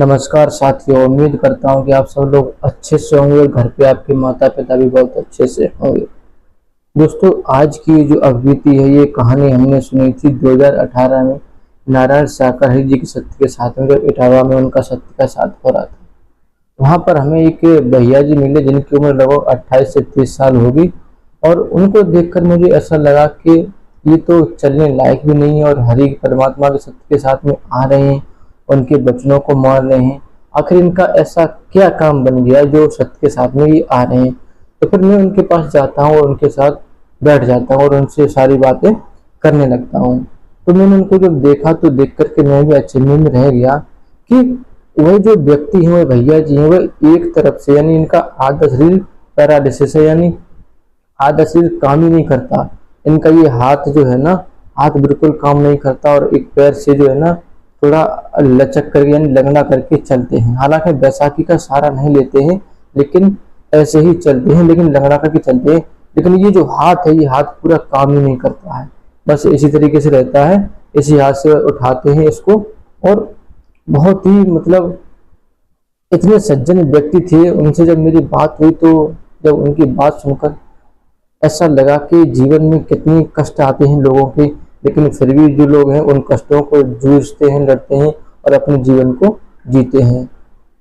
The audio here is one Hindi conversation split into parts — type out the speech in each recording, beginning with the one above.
नमस्कार साथियों, उम्मीद करता हूँ कि आप सब लोग अच्छे से होंगे और घर पे आपके माता पिता भी बहुत अच्छे से होंगे। दोस्तों, आज की जो अवधि है ये कहानी हमने सुनी थी 2018 में नारायण शाकाहारी जी के सत्य के साथ में, जब इटावा में उनका सत्य का साथ हो रहा था। वहाँ पर हमें एक भैया जी मिले जिनकी उम्र लगभग 28 से 30 साल होगी, और उनको देखकर मुझे ऐसा लगा कि ये तो चलने लायक भी नहीं है और हरि परमात्मा के सत्य के साथ में आ रहे हैं, उनके बचनों को मान रहे हैं। आखिर इनका ऐसा क्या काम बन गया जो सत्य के साथ में ये आ रहे हैं। तो फिर मैं उनके पास जाता हूँ और उनके साथ बैठ जाता हूँ और उनसे सारी बातें करने लगता हूँ। तो मैंने उनको जब देखा तो देख करके मैं भी अचंभे में रह गया कि वह जो व्यक्ति है, वह भैया जी हैं, वह एक तरफ से यानी इनका आधा शरीर पैरालिसिस है, यानी आधा शरीर काम ही नहीं करता। इनका ये हाथ जो है ना, हाथ बिल्कुल काम नहीं करता, और एक पैर से जो है ना थोड़ा लचक करके यानी लगना करके चलते हैं। हालांकि बैसाखी का सहारा नहीं लेते हैं, लेकिन ऐसे ही चलते हैं, लेकिन लगना करके चलते हैं। लेकिन ये जो हाथ है, ये हाथ पूरा काम ही नहीं करता है, बस इसी तरीके से रहता है, इसी हाथ से उठाते हैं इसको। और बहुत ही मतलब इतने सज्जन व्यक्ति थे, उनसे जब मेरी बात हुई तो जब उनकी बात सुनकर ऐसा लगा कि जीवन में कितनी कष्ट आते हैं लोगों के, लेकिन फिर भी जो लोग हैं उन कष्टों को जूझते हैं, लड़ते हैं और अपने जीवन को जीते हैं।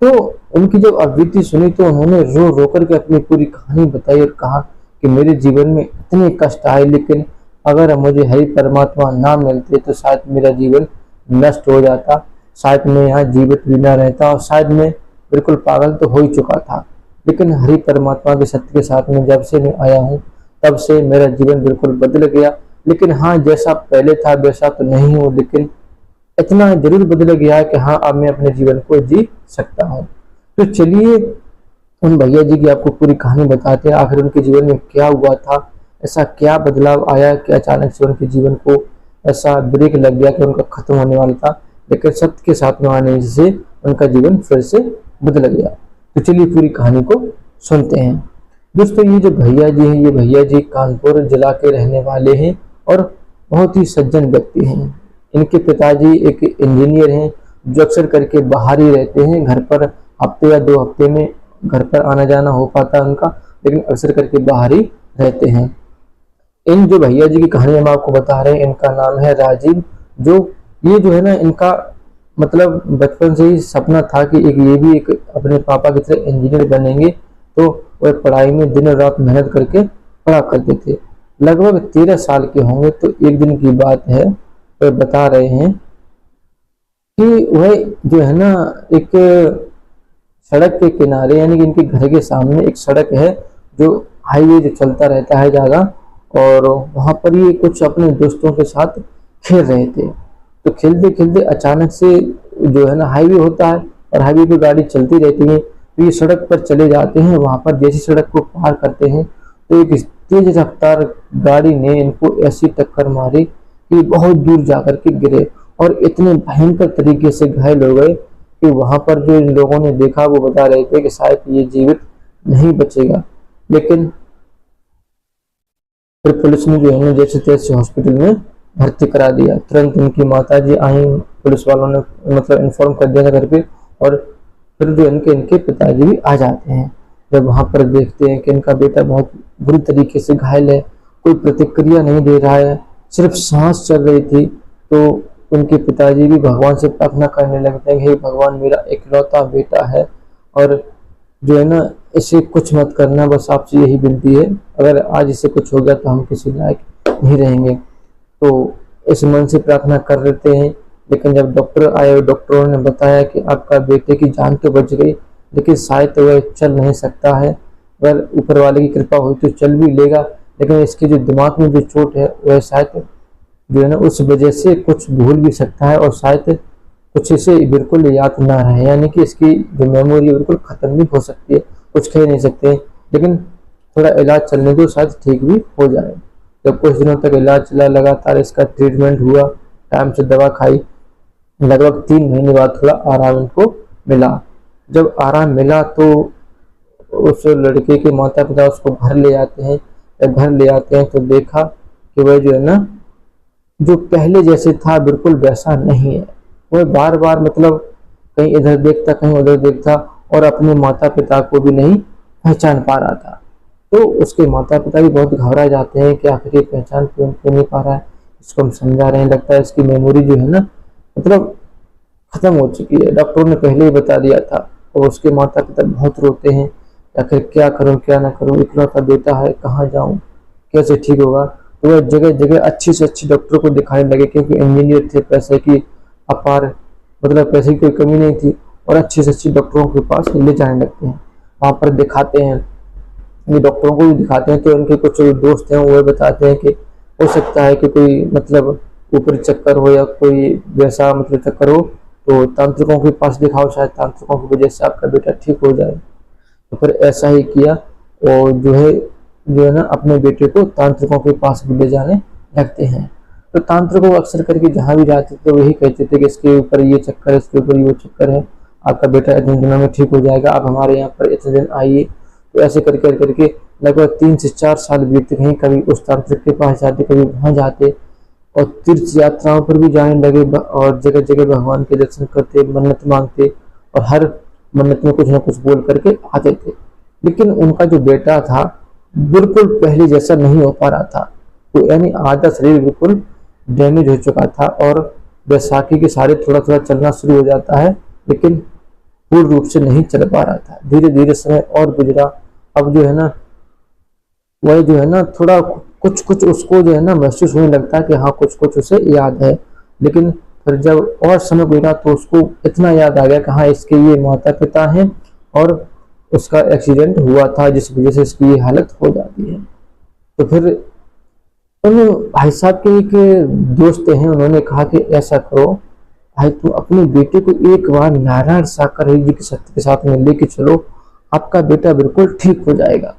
तो उनकी जब अवधि सुनी तो उन्होंने रो रो करके अपनी पूरी कहानी बताई और कहा कि मेरे जीवन में इतने कष्ट आए, लेकिन अगर मुझे हरि परमात्मा ना मिलते तो शायद मेरा जीवन नष्ट हो जाता, शायद मैं यहाँ जीवित भी ना रहता, और शायद मैं बिल्कुल पागल तो हो ही चुका था। लेकिन हरि परमात्मा के सत्य के साथ में जब से मैं आया हूँ, तब से मेरा जीवन बिल्कुल बदल गया। लेकिन हाँ, जैसा पहले था वैसा तो नहीं हूँ, लेकिन इतना जरूर बदल गया है कि हाँ, अब मैं अपने जीवन को जी सकता हूँ। तो चलिए उन भैया जी की आपको पूरी कहानी बताते हैं, आखिर उनके जीवन में क्या हुआ था, ऐसा क्या बदलाव आया कि अचानक से उनके जीवन को ऐसा ब्रेक लग गया कि उनका खत्म होने वाला था, लेकिन सत्य के साथ में आने से उनका जीवन फिर से बदल गया। तो चलिए पूरी कहानी को सुनते हैं। दोस्तों, ये जो भैया जी हैं, ये भैया जी कानपुर जिला के रहने वाले हैं और बहुत ही सज्जन व्यक्ति हैं। इनके पिताजी एक इंजीनियर हैं जो अक्सर करके बाहर ही रहते हैं, घर पर हफ्ते या 2 हफ्ते में घर पर आना जाना हो पाता उनका, लेकिन अक्सर करके बाहर ही रहते हैं। इन जो भैया जी की कहानी हम आपको बता रहे हैं, इनका नाम है राजीव। जो ये जो है ना, इनका मतलब बचपन से ही सपना था कि एक ये भी एक अपने पापा की तरह इंजीनियर बनेंगे। तो वह पढ़ाई में दिन रात मेहनत करके पढ़ा करते थे। लगभग 13 साल के होंगे तो एक दिन की बात है, वह बता रहे हैं कि वह जो है ना एक सड़क के किनारे, यानी कि इनके घर के सामने एक सड़क है जो हाईवे जो चलता रहता है ज़्यादा, और वहाँ पर ये कुछ अपने दोस्तों के साथ खेल रहे थे। तो खेलते खेलते अचानक से जो है ना हाईवे होता है और हाईवे पे गाड़ी चलती रहती है, तो ये सड़क पर चले जाते हैं। वहाँ पर जैसी सड़क को पार करते हैं तो एक तेज रफ्तार गाड़ी ने इनको ऐसी टक्कर मारी कि बहुत दूर जाकर के गिरे और इतने भयंकर तरीके से घायल हो गए कि वहां पर जो इन लोगों ने देखा वो बता रहे थे कि शायद ये जीवित नहीं बचेगा। लेकिन फिर पुलिस ने जो है जैसे तैसे हॉस्पिटल में भर्ती करा दिया। तुरंत इनकी माता जी आई, पुलिस वालों ने मतलब इन्फॉर्म कर दिया था घर पे, और फिर जो इनके पिताजी भी आ जाते हैं। जब वहां पर देखते हैं कि इनका बेटा बहुत बुरी तरीके से घायल है, कोई प्रतिक्रिया नहीं दे रहा है, सिर्फ सांस चल रही थी, तो उनके पिताजी भी भगवान से प्रार्थना करने लगते हैं कि हे भगवान, मेरा इकलौता बेटा है और जो है ना इसे कुछ मत करना, बस आपसे यही विनती है, अगर आज इसे कुछ हो गया तो हम किसी लायक नहीं रहेंगे। तो इस मन से प्रार्थना कर लेते हैं। लेकिन जब डॉक्टर आए, डॉक्टरों ने बताया कि आपका बेटे की जान तो बच गई, लेकिन शायद तो वह चल नहीं सकता है, अगर ऊपर वाले की कृपा हुई तो चल भी लेगा, लेकिन इसके जो दिमाग में जो चोट है वह शायद जो है ना उस वजह से कुछ भूल भी सकता है और शायद कुछ इसे बिल्कुल याद ना रहे, यानी कि इसकी जो मेमोरी है बिल्कुल खत्म भी हो सकती है, कुछ कह नहीं सकते। लेकिन थोड़ा इलाज चलने दो, शायद ठीक भी हो जाए। जब कुछ दिनों तक इलाज चला, लगातार इसका ट्रीटमेंट हुआ, टाइम से दवा खाई, लगभग 3 महीने बाद थोड़ा आराम इनको मिला। जब आराम मिला तो उस लड़के के माता पिता उसको घर ले आते हैं। जब घर ले आते हैं तो देखा कि वह जो है ना जो पहले जैसे था बिल्कुल वैसा नहीं है। वह बार बार मतलब कहीं इधर देखता कहीं उधर देखता और अपने माता पिता को भी नहीं पहचान पा रहा था। तो उसके माता पिता भी बहुत घबरा जाते हैं कि आखिर ये पहचान क्यों क्यों नहीं पा रहा है, इसको हम समझा रहे हैं, लगता है इसकी मेमोरी जो है ना मतलब खत्म हो चुकी है, डॉक्टरों ने पहले ही बता दिया था। और उसके माता पिता बहुत रोते हैं, आखिर क्या करूं क्या ना करूं, इकलौता बेटा है, कहाँ जाऊं, कैसे ठीक होगा। तो वह जगह जगह अच्छी से अच्छी डॉक्टरों को दिखाने लगे, क्योंकि इंजीनियर थे, पैसे की अपार मतलब पैसे की कोई कमी नहीं थी, और अच्छे से अच्छे डॉक्टरों के पास ले जाने लगते हैं, वहां पर दिखाते हैं, ये डॉक्टरों को भी दिखाते हैं। तो उनके कुछ दोस्त हैं वो बताते हैं कि हो सकता है कि कोई मतलब ऊपरी चक्कर हो या कोई वैसा मतलब चक्कर हो, तो तांत्रिकों के पास दिखाओ, शायद तांत्रिकों की वजह से आपका बेटा ठीक हो जाए। तो फिर ऐसा ही किया, और जो है ना अपने बेटे को तांत्रिकों के पास भी ले जाने लगते हैं। तो तांत्रिकों अक्सर करके जहाँ भी जाते थे वही कहते थे कि इसके ऊपर ये चक्कर है, इसके ऊपर ये चक्कर है, आपका बेटा इतने दिनों में ठीक हो जाएगा, आप हमारे यहाँ पर इतने दिन आइए। तो ऐसे करके करके लगभग 3 से 4 साल बीत गए, कभी उस तांत्रिक के पास जाते, कभी वहां जाते, और तीर्थ यात्राओं पर भी जाने लगे, और जगह जगह भगवान के दर्शन करते, मन्नत मांगते, और हर मन्नत में कुछ ना कुछ बोल करके आते थे। लेकिन उनका जो बेटा था बिल्कुल पहले जैसा नहीं हो पा रहा था। तो यानी आधा शरीर बिल्कुल डैमेज हो चुका था, और बैसाखी के सारे थोड़ा थोड़ा चलना शुरू हो जाता है, लेकिन पूर्ण रूप से नहीं चल पा रहा था। धीरे धीरे समय और गुजरा। अब जो है ना वह जो है ना थोड़ा कुछ कुछ उसको जो है ना महसूस होने लगता है कि हाँ कुछ कुछ उसे याद है। लेकिन फिर जब और समय गुजरा तो उसको इतना याद आ गया कि हाँ इसके ये माता पिता हैं, और उसका एक्सीडेंट हुआ था जिस वजह से इसकी ये हालत हो जाती है। तो फिर उन भाई साहब के एक दोस्त हैं, उन्होंने कहा कि ऐसा करो भाई, तुम अपने बेटे को एक बार नारायण साकर जी के सत्य के साथ में लेके चलो, आपका बेटा बिल्कुल ठीक हो जाएगा।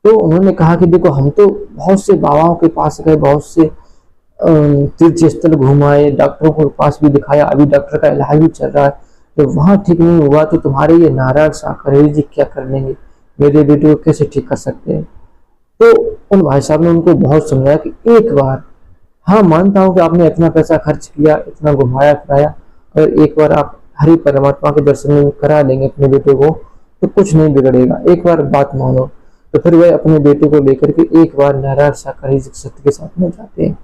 तो उन्होंने कहा कि देखो हम तो बहुत से बाबाओं के पास गए, बहुत से तीर्थ स्थल घुमाए, डॉक्टरों के पास भी दिखाया, अभी डॉक्टर का इलाज भी चल रहा है, तो वहां ठीक नहीं हुआ तो तुम्हारे ये नारायण साकर जी क्या कर लेंगे, मेरे बेटे को कैसे ठीक कर सकते हैं। तो उन भाई साहब ने उनको बहुत समझाया कि एक बार, हाँ मानता हूँ कि आपने इतना पैसा खर्च किया, इतना घुमाया फिराया, अगर एक बार आप हरि परमात्मा के दर्शन करा लेंगे अपने बेटे को तो कुछ नहीं बिगड़ेगा, एक बार बात मानो। तो फिर वह अपने बेटे को लेकर के एक बार नारायण साकर सत्य के साथ में जाते हैं।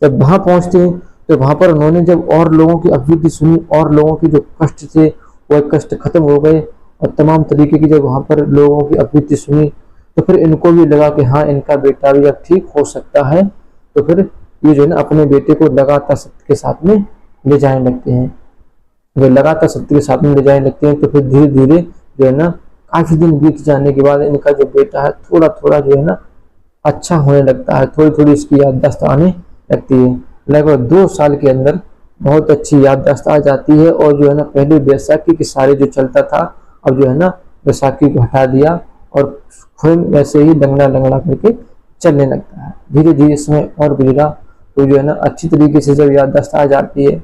जब वहां पहुंचते हैं तो वहां पर उन्होंने जब और लोगों की अभिवृद्धि सुनी, और लोगों की जो कष्ट थे वह कष्ट खत्म हो गए, और तमाम तरीके की जब वहां पर लोगों की अभिवृद्धि सुनी तो फिर इनको भी लगा कि हाँ इनका बेटा भी अब ठीक हो सकता है। तो फिर ये जो है ना अपने बेटे को लगातार सत्य के साथ में ले जाने लगते हैं। वे लगातार सत्य के साथ में ले जाने लगते हैं। तो फिर धीरे धीरे जो है ना काफी दिन बीत जाने के बाद इनका जो बेटा है थोड़ा थोड़ा जो है ना अच्छा होने लगता है, थोड़ी थोड़ी इसकी याददाश्त आने लगती है। लगभग 2 साल के अंदर बहुत अच्छी याददाश्त आ जाती है, और जो है ना पहले बैसाखी के सारे जो चलता था अब जो है ना बैसाखी को हटा दिया, और खुद वैसे ही लंगड़ा लंगड़ा करके चलने लगता है। धीरे धीरे समय और गुजरा तो जो है ना अच्छी तरीके से जब याददाश्त आ जाती है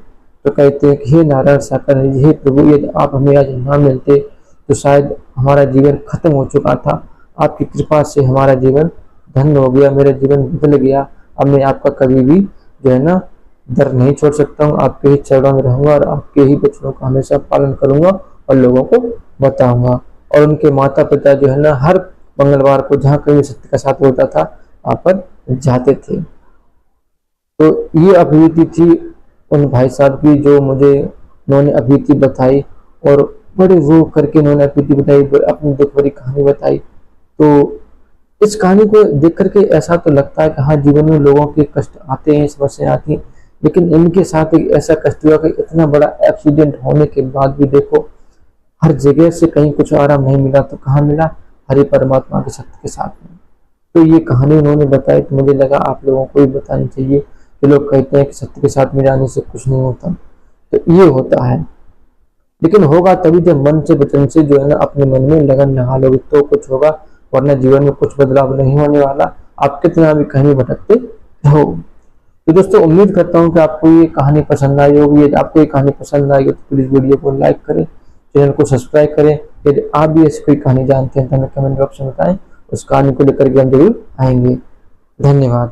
तो कहते हैं कि हे नारायण साकर जी, हे प्रभु, यदि आप हमें आज ना मिलते तो शायद हमारा जीवन खत्म हो चुका था, आपकी कृपा से हमारा जीवन धन्य हो गया, मेरा जीवन बदल गया। अब मैं आपका कभी भी जो है ना दर नहीं छोड़ सकता हूँ, आपके ही चरणों में रहूंगा, और आपके ही वचनों का हमेशा पालन करूंगा और लोगों को बताऊंगा। और उनके माता पिता जो है ना हर मंगलवार को जहाँ कहीं सत्य का साथ होता था वहां पर जाते थे। तो ये अभिवृद्धि थी उन भाई साहब की जो मुझे उन्होंने अभिवृद्धि बताई, और बड़े रो करके उन्होंने अभिवृद्धि बताई, अपनी दुख भरी कहानी बताई। तो इस कहानी को देख करके ऐसा तो लगता है कि हाँ जीवन में लोगों के कष्ट आते हैं, समस्याएं आती हैं, लेकिन इनके साथ एक ऐसा कष्ट हुआ कि इतना बड़ा एक्सीडेंट होने के बाद भी देखो हर जगह से कहीं कुछ आराम नहीं मिला तो कहाँ मिला, हरि परमात्मा के सत्य के साथ में। तो ये कहानी उन्होंने बताई तो मुझे लगा आप लोगों को भी बतानी चाहिए कि लोग कहते हैं कि सत्य के साथ में जाने से कुछ नहीं होता, तो ये होता है, लेकिन होगा तभी जब मन से वचन से जो है ना अपने मन में लगन लगा लोगे तो कुछ होगा, वरना जीवन में कुछ बदलाव नहीं होने वाला, आप कितना भी कहीं भटकते रहो। तो दोस्तों उम्मीद करता हूँ कि आपको ये कहानी पसंद आई होगी। यदि आपको ये कहानी पसंद आई हो तो प्लीज वीडियो को लाइक करें, चैनल को सब्सक्राइब करें। यदि आप भी ऐसी कोई कहानी जानते हैं तो हमें कमेंट बॉक्स में बताएं, उस कहानी को लेकर के हम जरूर आएंगे। धन्यवाद।